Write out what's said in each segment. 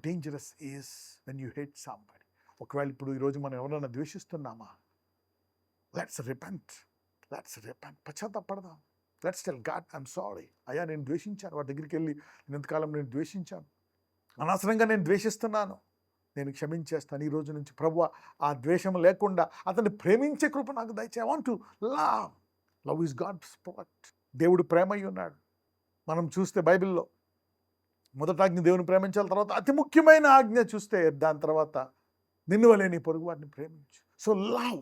Dangerous is when you hate somebody. ఒకవేళ ఇప్పుడు ఈరోజు మనం ఎవరైనా ద్వేషిస్తున్నామా, లెట్స్ రిపెంట్, పశ్చాత్తాపడదాం. Let's tell God I'm sorry. అయ్యా నేను ద్వేషించాను, వాడి దగ్గరికి వెళ్ళి నేను ఎంతకాలం నేను ద్వేషించాను, అనవసరంగా నేను ద్వేషిస్తున్నాను, నేను క్షమించేస్తాను ఈ రోజు నుంచి ప్రభువా. ఆ ద్వేషం లేకుండా అతన్ని ప్రేమించే కృప నాకు దయచే. I want to love is God's product. దేవుడు ప్రేమై ఉన్నాడు. మనం చూస్తే బైబిల్లో మొదట ఆజ్ఞ దేవుని ప్రేమించాలి, తర్వాత అతి ముఖ్యమైన ఆజ్ఞ చూస్తే దాని తర్వాత నిన్ను వలె నీ పొరుగు వారిని ప్రేమించు. So love,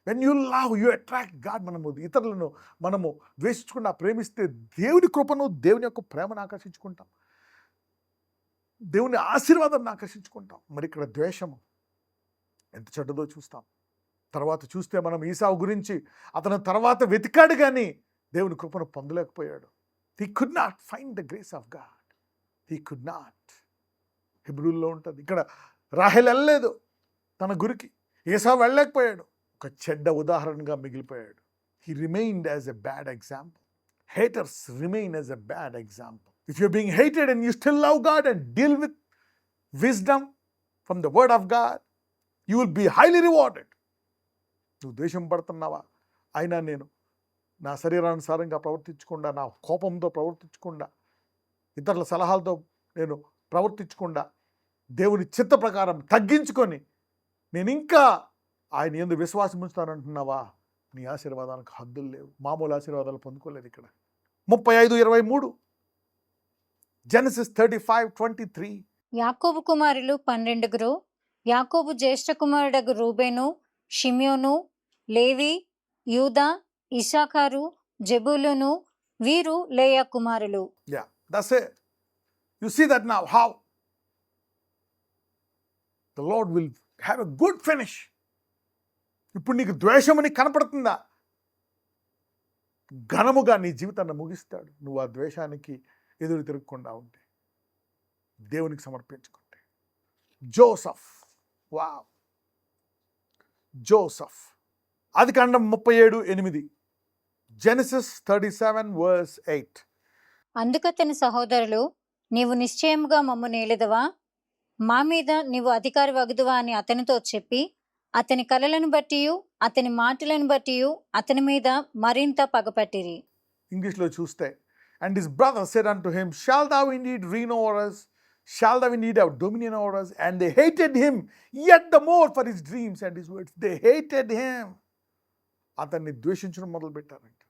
when you love you attract God. మనము ఇతరులను మనము ద్వేషించకుండా ప్రేమిస్తే దేవుని కృపను, దేవుని యొక్క ప్రేమను ఆకర్షించుకుంటాం, దేవుని ఆశీర్వాదాన్ని ఆకర్షించుకుంటాం. మరి ఇక్కడ ద్వేషము ఎంత చెడ్డదో చూస్తాం. తర్వాత చూస్తే మనం ఈసావు గురించి, అతను తర్వాత వెతికాడు కానీ దేవుని కృపను పొందలేకపోయాడు. He could not find the grace of God. He could not. హిబ్రూల్లో ఉంటుంది. ఇక్కడ రాహేల్ వెళ్ళలేదు తన గురికి, ఏసావు వెళ్ళలేకపోయాడు. ఒక చెడ్డ ఉదాహరణగా మిగిలిపోయాడు. He remained as a bad example. Haters remain as a bad example. If you're being hated and you still love God and deal with wisdom from the word of God, you will be highly rewarded. నువ్వు ద్వేషం పడుతున్నావా, అయినా నేను నా శరీరానుసారంగా ప్రవర్తించకుండా, నా కోపంతో ప్రవర్తించకుండా, ఇతరుల సలహాలతో నేను ప్రవర్తించకుండా, దేవుని చిత్త ప్రకారం తగ్గించుకొని నేను ఇంకా ఆయన యందు విశ్వాసం ఉంచుతానంటున్నావా, నీ ఆశీర్వాదాలకు హద్దులు లేవు. మామూలు ఆశీర్వాదాలు పొందుకోలేదు. ఇక్కడ 35:23 జెనసిస్ 35:23. యాకోబు కుమారులు 12. యాకోబు జ్యేష్ఠ కుమారుడగు రూబేను, షిమ్యోను, లేవి, యూదా, ఇశ్శాఖారు, జెబూలూను, వీరు లేయా కుమారులు. Yeah, that's it. You see that now, how the Lord will have a good finish. ఇప్పుడు నీకు ద్వేషమని కనపడుతుందా, ఘనముగా నీ జీవితాన్ని ముగిస్తాడు. నువ్వు ఆ ద్వేషానికి ఎదురు తిరగకుండా ఉంటే, దేవునికి సమర్పించుకుంటే. Joseph, wow, Joseph. ఆదికాండం 37:8. జెనసిస్ 37:8. అందుకతని సహోదరులు, నీవు నిశ్చయముగా మమ్ము నేలెదవా, మా మీద నీవు అధికారి వగుదువా అని అతనితో చెప్పి, అతని కలలను బట్టియు అతని మాటలను బట్టియు అతని మీద మరింత పగపట్టిరి. ఇంగ్లీష్లో చూస్తే, and his brother said unto him, shall thou indeed reign over us? Shall thou indeed have dominion over us? And they hated him yet the more for his dreams and his words. They hated him. అతన్ని ద్వేషించడం మొదలు పెట్టారంట.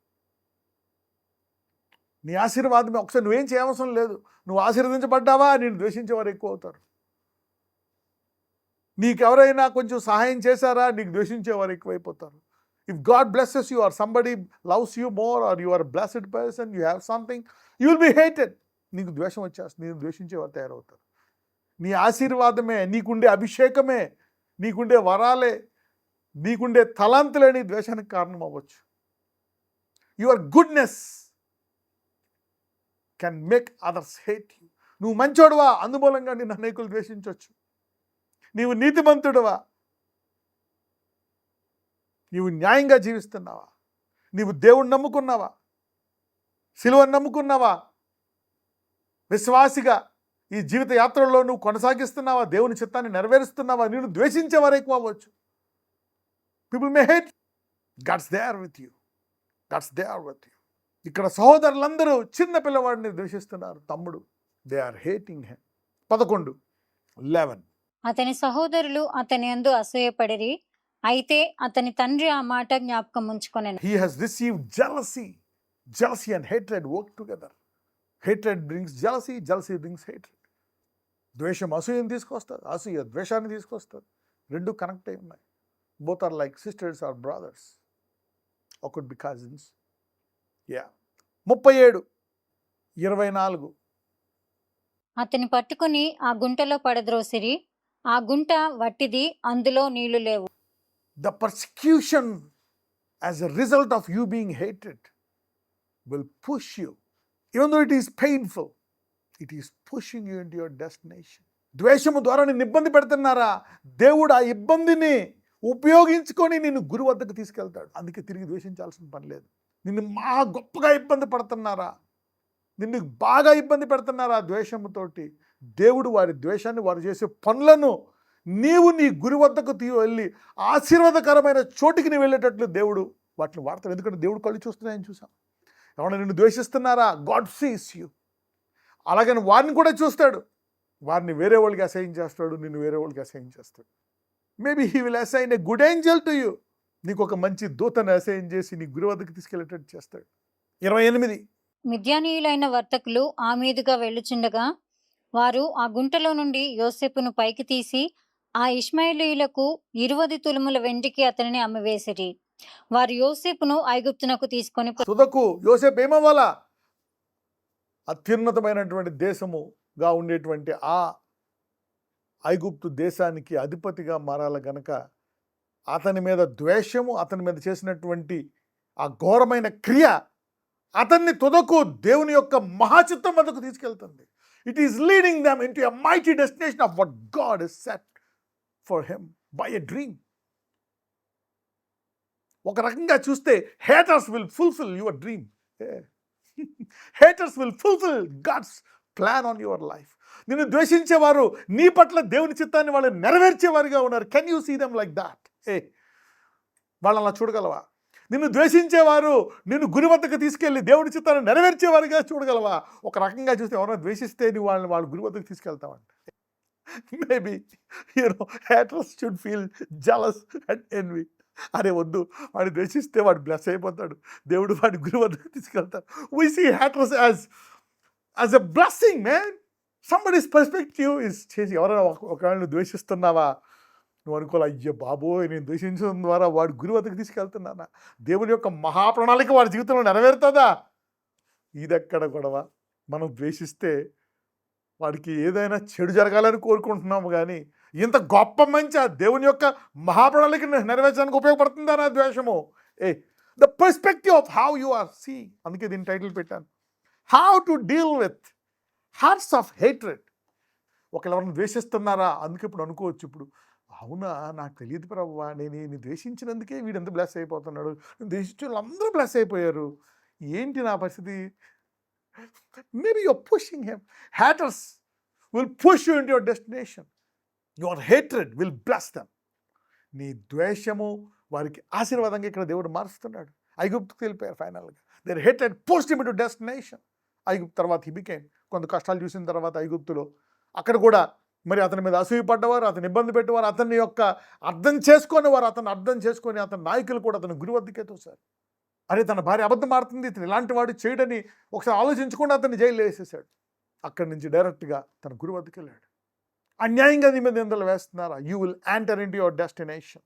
నీ ఆశీర్వాదమే. ఒకసారి నువ్వేం చేయవసరం లేదు. నువ్వు ఆశీర్వదించబడ్డావా, నేను ద్వేషించేవారు ఎక్కువ అవుతారు. నీకెవరైనా కొంచెం సహాయం చేశారా, నీకు ద్వేషించేవారు ఎక్కువైపోతారు. If God blesses you, or somebody loves you more, or you are blessed person, you have something, you will be hated. నీకు ద్వేషం వచ్చేస్తుంది, నేను ద్వేషించేవారు తయారవుతారు. నీ ఆశీర్వాదమే, నీకుండే అభిషేకమే, నీకుండే వరాలే, నీకుండే తలాంతులే నీ ద్వేషానికి కారణం అవ్వచ్చు. Your goodness can make others hate you. నువ్వు మంచోడువా, అందుమూలంగా నిన్ను అనేకులు ద్వేషించవచ్చు. నీవు నీతిమంతుడువా, నీవు న్యాయంగా జీవిస్తున్నావా, నీవు దేవుణ్ణి నమ్ముకున్నావా, సిలువను నమ్ముకున్నావా, విశ్వాసిగా ఈ జీవిత యాత్రలో నువ్వు కొనసాగిస్తున్నావా, దేవుని చిత్తాన్ని నెరవేరుస్తున్నావా, నేను ద్వేషించేవారు ఎక్కువ అవ్వచ్చు. People may hate. God's there with you, God's there with you. ఇక్కడ సహోదరులందరూ చిన్న పిల్లవాడిని ద్వేషిస్తున్నారు. తమ్ముడు, దే ఆర్ హేటింగ్ హిమ్. 11:11. అతని సహోదరులు అతని యందు అసూయపడిరి, అయితే అతని తండ్రి ఆ మాట జ్ఞాపకం ఉంచుకొనెను. He has received jealousy. Jealousy and hatred work together. Hatred brings jealousy, jealousy brings hatred. ద్వేషం అసూయను తీసుకొస్తుంది, అసూయ ద్వేషాన్ని తీసుకొస్తుంది. రెండు కనెక్ట్ అయి ఉన్నాయి. Both are like sisters or brothers, or could be cousins. Yeah. 37:24. అతని పట్టుకుని ఆ గుంటలో పడద్రోసిరి, ఆ గుంట వట్టిది, అందులో నీళ్లు లేవు. The persecution as a result of you being hated will push you, even though it is painful, it is pushing you into your destination. ద్వేషము ద్వారా నిన్ను ఇబ్బంది పెడుతున్నారా, దేవుడు ఆ ఇబ్బందిని ఉపయోగించుకొని నిన్ను గురు వద్దకు తీసుకెళ్తాడు. అందుకే తిరిగి ద్వేషించాల్సిన పని లేదు. నిన్ను మా గొప్పగా ఇబ్బంది పడుతున్నారా, నిన్ను బాగా ఇబ్బంది పెడుతున్నారా ద్వేషముతోటి, దేవుడు వారి ద్వేషాన్ని, వారు చేసే పనులను నీవు నీ గురి వద్దకు వెళ్ళి ఆశీర్వాదకరమైన చోటికి నీ వెళ్ళేటట్లు దేవుడు వాటిని వాడతాడు. ఎందుకంటే దేవుడు కళ్ళు చూస్తున్నాయని చూసాం. ఎవరైనా నిన్ను ద్వేషిస్తున్నారా, గాడ్ సీస్ యూ. అలాగని వారిని కూడా చూస్తాడు. వారిని వేరే వాళ్ళకి అసైన్ చేస్తాడు, నిన్ను వేరే వాళ్ళకి అసైన్ చేస్తాడు. Maybe he will assign a good Angel to you. నీకు ఒక మంచి దూతను అసైన్ చేసి నీ గురి వద్దకు తీసుకెళ్ళేటట్టు చేస్తాడు. 28. మిద్యానీయులైన వర్తకులు ఆ మీదుగా వెళ్ళుచుండగా వారు ఆ గుంటలో నుండి యోసేపును పైకి తీసి ఆ ఇష్మాయేలీయులకు 20 తులముల వెండికి అతనిని అమ్మివేసిరి. వారు యోసేపును ఐగుప్తునకు తీసుకొని తుదకు యోసేపు ఏమవ్వాలా? అత్యున్నతమైనటువంటి దేశముగా ఉండేటువంటి ఆ ఐగుప్తు దేశానికి అధిపతిగా మారాల గనక అతని మీద ద్వేషము, అతని మీద చేసినటువంటి ఆ ఘోరమైన క్రియ అతన్ని తుదకు దేవుని యొక్క మహాచిత్తం వద్దకు తీసుకెళ్తుంది. It is leading them into a mighty destination of what God is set for him by a dream. ఒక రకంగా చూస్తే haters will fulfill your dream. Haters will fulfill God's plan on your life. నిన్ను ద్వేషించేవారు నీ పట్ల దేవుని చిత్తాన్ని వాళ్ళు నెరవేర్చేవారుగా ఉన్నారు. Can you see them like that? వాళ్ళని అలా చూడగలవా? నిన్ను ద్వేషించేవారు నిన్ను గురి వద్దకు తీసుకెళ్ళి దేవుడి చిత్తాన్ని నెరవేర్చేవారుగా చూడగలవా? ఒక రకంగా చూస్తే ఎవరైనా ద్వేషిస్తే నువ్వు వాళ్ళ గురి వద్దకు తీసుకెళ్తావంటే maybe haters should feel jealous and envy. అరే వద్దు, వాడిని ద్వేషిస్తే వాడు బ్లెస్ అయిపోతాడు, దేవుడు వాడి గురి వద్దకు తీసుకెళ్తాడు. We see haters as a blessing, man. Somebody's perspective is changing. ఎవరైనా ఒకవేళ నువ్వు ద్వేషిస్తున్నావా, నువ్వు అనుకోవాలి, అయ్యో బాబోయ్ నేను ద్వేషించడం ద్వారా వాడి గురి వద్దకు తీసుకెళ్తున్నానా, దేవుని యొక్క మహాప్రణాళిక వాడి జీవితంలో నెరవేరుతుందా? ఇదెక్కడ గొడవ? మనం ద్వేషిస్తే వాడికి ఏదైనా చెడు జరగాలని కోరుకుంటున్నాము, కానీ ఇంత గొప్ప మంచి ఆ దేవుని యొక్క మహాప్రణాళిక నెరవేర్చడానికి ఉపయోగపడుతుందా నా ద్వేషము? The perspective of how you are see. అందుకే దీని టైటిల్ పెట్టాను, how to deal with hearts of hatred. ఒకళ్ళు ఎవరిని ద్వేషిస్తున్నారా? అందుకే ఇప్పుడు అనుకోవచ్చు, ఇప్పుడు అవునా నాకు తెలియదు ప్రభువా, నేను ద్వేషించినందుకే వీడెంత బ్లెస్ అయిపోతున్నాడు, నేను ద్వేషించిన వాళ్ళందరూ బ్లెస్ అయిపోయారు, ఏంటి నా పరిస్థితి? Maybe you're pushing him. Haters will push you into your destination. Your hatred will bless them. నీ ద్వేషము వారికి ఆశీర్వాదంగా ఇక్కడ దేవుడు మారుస్తున్నాడు. ఐగుప్తుకు వెళ్ళిపోయారు ఫైనల్గా. There hated post him into destination. ఐగుప్తు తర్వాత హి బికేమ్. కొంత కష్టాలు చూసిన తర్వాత ఐగుప్తులో అక్కడ కూడా మరి అతని మీద అసూయపడ్డవారు, అతను ఇబ్బంది పెట్టేవారు, అతని యొక్క అర్థం చేసుకొని అతని నాయకులు కూడా అతని గురి వద్దకే తోశారు. అరే తన భార్య అబద్ధం ఆడుతుంది, ఇతను ఇలాంటి వాడు చేయడని ఒకసారి ఆలోచించకుండా అతన్ని జైలు వేసేసాడు. అక్కడి నుంచి డైరెక్ట్గా తన గురి వద్దకు వెళ్ళాడు. అన్యాయంగా నీ మీద నిందలు వేస్తున్నారా? You will enter into your destination.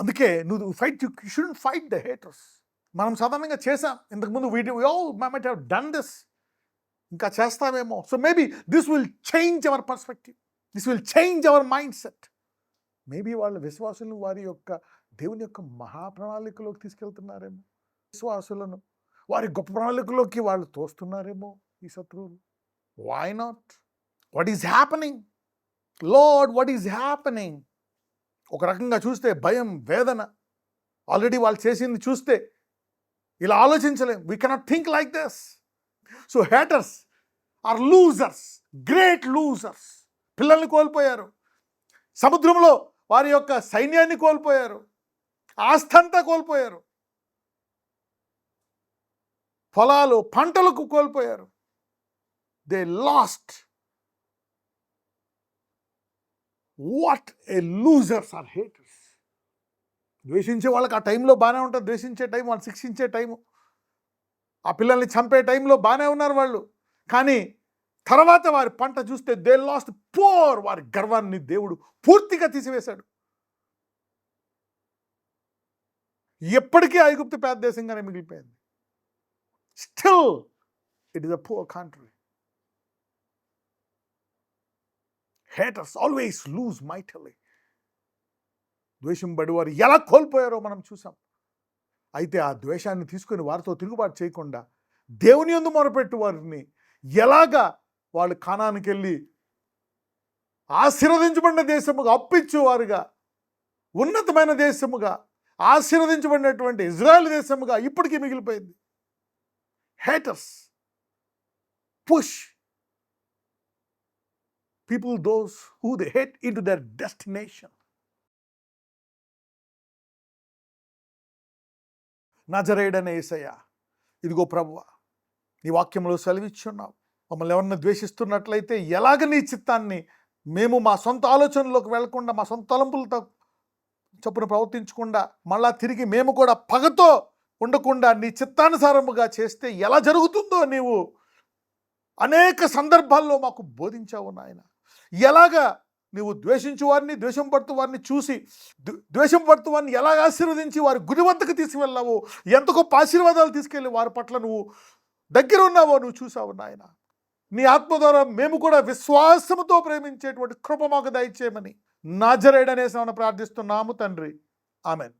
అందుకే నువ్వు you shouldn't fight the haters. మనం సాధారణంగా చేసాం ఇంతకుముందు, మైట్ హ్యావ్ డన్ దిస్, ఇంకా చేస్తామేమో. So maybe this will change our perspective, this will change our mind set. Maybe వాళ్ళ విశ్వాసులను వారి యొక్క దేవుని యొక్క మహాప్రణాళికలోకి తీసుకెళ్తున్నారేమో, విశ్వాసులను వారి గొప్ప ప్రణాళికలోకి వాళ్ళు తోస్తున్నారేమో ఈ శత్రువులు. Why not? What is happening Lord, what is happening? ఒక రకంగా చూస్తే భయం, వేదన. ఆల్రెడీ వాళ్ళు చేసింది చూస్తే ఇలా ఆలోచించలేం. We cannot think like this. So haters are losers, great losers. పిల్లల్ని కోల్పోయారు, సముద్రంలో వారి యొక్క సైన్యాన్ని కోల్పోయారు, ఆస్థంతా కోల్పోయారు, పొలాలు పంటలకు కోల్పోయారు. They lost. What a losers are haters. ద్వేషించే వాళ్ళకి ఆ టైంలో బాగానే ఉంటుంది, ద్వేషించే టైం, వాళ్ళు శిక్షించే టైము, ఆ పిల్లల్ని చంపే టైంలో బాగానే ఉన్నారు వాళ్ళు. కానీ తర్వాత వారి పంట చూస్తే దే లాస్ట్ పోర్. వారి గర్వాన్ని దేవుడు పూర్తిగా తీసివేశాడు. ఎప్పటికీ ఐగుప్తు పేద దేశంగానే మిగిలిపోయింది. Still, it is a poor country. Haters always lose mightily. ద్వేషం పడి వారు ఎలా కోల్పోయారో మనం చూసాం. అయితే ఆ ద్వేషాన్ని తీసుకొని వారితో తిరుగుబాటు చేయకుండా దేవుని యందు మొరపెట్టు వారిని ఎలాగా వాళ్ళు కానానికి వెళ్ళి ఆశీర్వదించబడిన దేశముగా, అప్పిచ్చేవారుగా, ఉన్నతమైన దేశముగా, ఆశీర్వదించబడినటువంటి ఇజ్రాయెల్ దేశముగా ఇప్పటికీ మిగిలిపోయింది. Haters push people those who they hate into their destination. నజరేయుడైన యేసయ్య, ఇదిగో ప్రభువా, నీ వాక్యంలో సెలవిచ్చున్నావు, మమ్మల్ని ఎవరన్నా ద్వేషిస్తున్నట్లయితే ఎలాగ నీ చిత్తాన్ని మేము మా సొంత ఆలోచనలోకి వెళ్లకుండా, మా సొంత తలంపులతో చొప్పున ప్రవర్తించకుండా, మళ్ళా తిరిగి మేము కూడా పగతో ఉండకుండా నీ చిత్తానుసారముగా చేస్తే ఎలా జరుగుతుందో నీవు అనేక సందర్భాల్లో మాకు బోధించావు నాయన. ఎలాగా నీవు ద్వేషించు వారిని, ద్వేషం పడుతూ వారిని చూసి ద్వేషం పడుతూ వారిని ఎలాగ ఆశీర్వదించి వారి గురి వద్దకు తీసుకువెళ్ళావో, ఎంత గొప్ప ఆశీర్వాదాలు తీసుకెళ్ళి వారి పట్ల నువ్వు దగ్గర ఉన్నావో నువ్వు చూసావు నాయన. నీ ఆత్మ ద్వారా మేము కూడా విశ్వాసముతో ప్రేమించేటువంటి కృప మాకు దయచేయమని నజరేయుడనే నామమున ప్రార్థిస్తున్నాము తండ్రి. ఆమెన్.